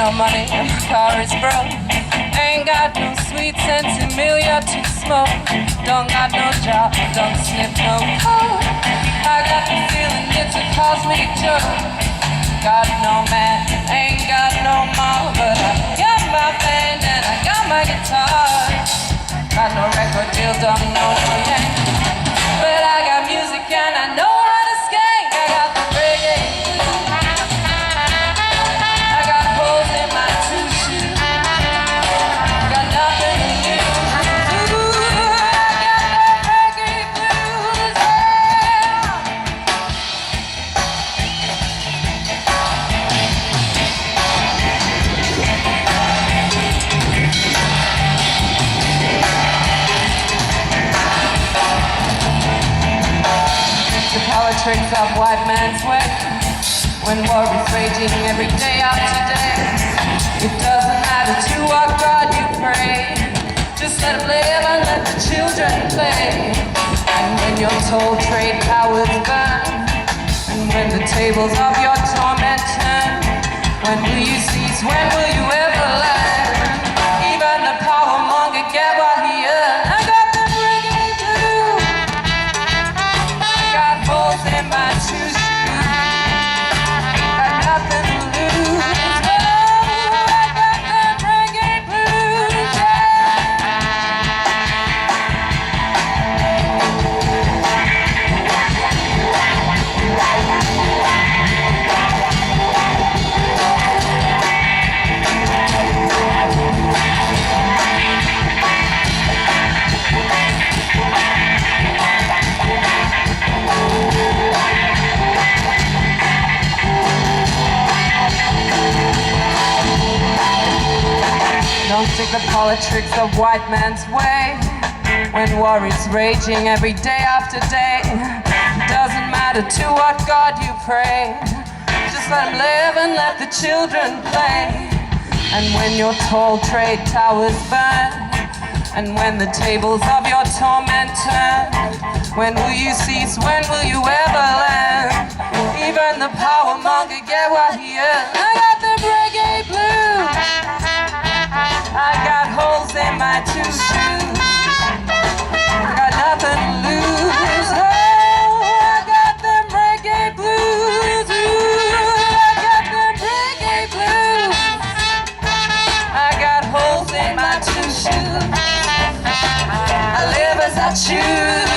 no money and my car is broke. Ain't got no sweet sense in Emilia to smoke. Don't got no job, don't sniff no coke. I got the feeling it's a cosmic joke. Got no man, ain't got no mom, but I got my band and I got my guitar. Got no record deal, don't know no yank, but I got music and I know how to skank. I got the reggae blues. I got holes in my two shoes. Got nothing to lose. Ooh, I got the reggae blues. The politics of white man's way, when war is raging every day after day. It doesn't matter to what God you pray, just let him live and let the children play. And when you're told trade powers burn, and when the tables of your torment turn, when will you cease, when will you ever learn? Even the power monger get what he earned. I got the reggae blues. Got holes in my two shoes. Got nothing to lose. Oh, I got the reggae blues. Don't stick the politics of white man's way, when war is raging every day after day. Doesn't matter to what God you pray, just let him live and let the children play. And when you're told trade towers burn, and when the tables of your torment turn, when will you cease, when will you ever learn? Even the power monger get what he earned. I got the reggae blues. I got holes in my two shoes. Got nothing to lose. Oh, I got them reggae blues. Ooh, I got them reggae blues. I got holes in my two shoes. I live as I choose.